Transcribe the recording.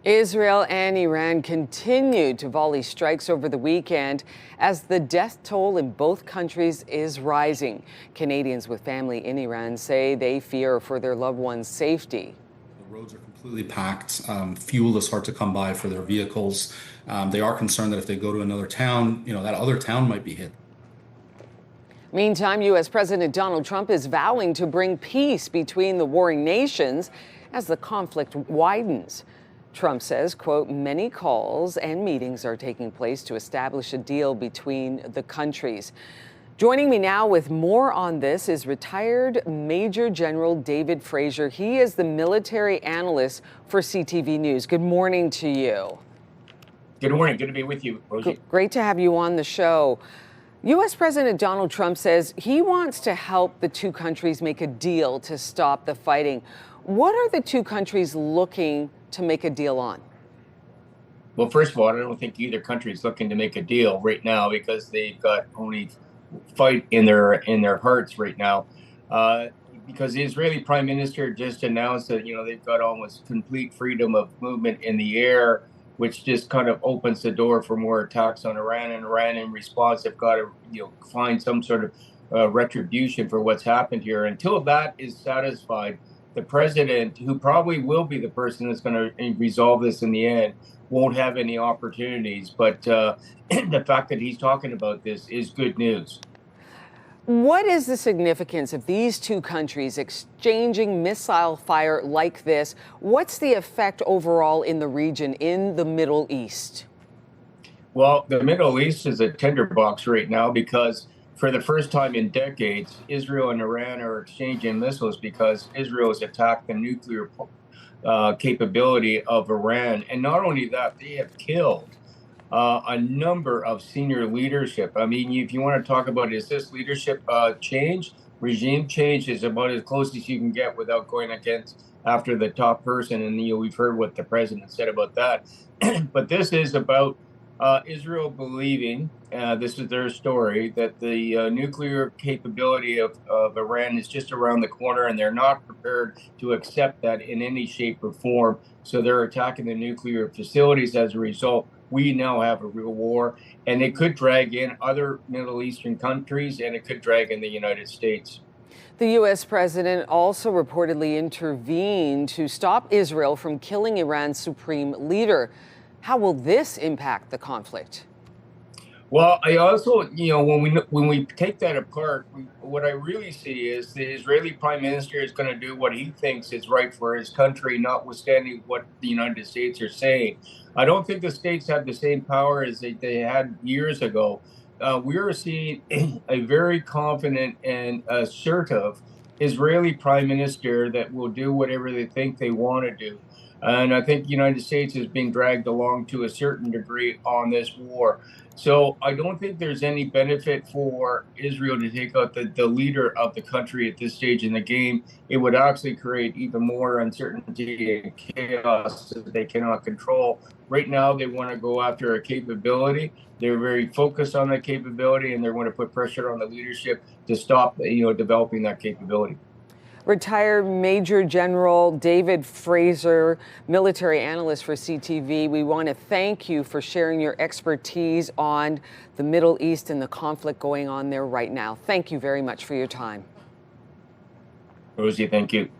Israel and Iran continued to volley strikes over the weekend as the death toll in both countries is rising. Canadians with family in Iran say they fear for their loved ones' safety. The roads are completely packed. Fuel is hard to come by for their vehicles. They are concerned that if they go to another town, that other town might be hit. Meantime, U.S. President Donald Trump is vowing to bring peace between the warring nations as the conflict widens. Trump says, quote, many calls and meetings are taking place to establish a deal between the countries. Joining me now with more on this is retired Major General David Fraser. He is the military analyst for CTV News. Good morning to you. Good morning. Good to be with you, Rosie. Great to have you on the show. U.S. President Donald Trump says he wants to help the two countries make a deal to stop the fighting. What are the two countries looking to make a deal on? Well, first of all, I don't think either country is looking to make a deal right now because they've got only fight in their hearts right now. Because the Israeli Prime Minister just announced that they've got almost complete freedom of movement in the air, which just kind of opens the door for more attacks on Iran. And Iran, in response, have got to find some sort of retribution for what's happened here. Until that is satisfied, the president, who probably will be the person that's going to resolve this in the end, won't have any opportunities. But the fact that he's talking about this is good news. What is the significance of these two countries exchanging missile fire like this? What's the effect overall in the region, in the Middle East? Well, the Middle East is a tinderbox right now because for the first time in decades, Israel and Iran are exchanging missiles because Israel has attacked the nuclear capability of Iran. And not only that, they have killed a number of senior leadership. I mean, if you want to talk about, is this leadership change? Regime change is about as close as you can get without going against after the top person. And we've heard what the president said about that. But this is about Israel believing, this is their story, that the nuclear capability of Iran is just around the corner, and they're not prepared to accept that in any shape or form. So they're attacking the nuclear facilities. As a result, we now have a real war, and it could drag in other Middle Eastern countries, and it could drag in the United States. The U.S. president also reportedly intervened to stop Israel from killing Iran's supreme leader. How will this impact the conflict? Well, I also, when we take that apart, what I really see is the Israeli Prime Minister is going to do what he thinks is right for his country, notwithstanding what the United States are saying. I don't think the states have the same power as they had years ago. We are seeing a very confident and assertive Israeli Prime Minister that will do whatever they think they want to do. And I think the United States is being dragged along to a certain degree on this war. So I don't think there's any benefit for Israel to take out the leader of the country at this stage in the game. It would actually create even more uncertainty and chaos that they cannot control. Right now, they want to go after a capability. They're very focused on that capability, and they want to put pressure on the leadership to stop, developing that capability. Retired Major General David Fraser, military analyst for CTV. We want to thank you for sharing your expertise on the Middle East and the conflict going on there right now. Thank you very much for your time. Rosie, thank you.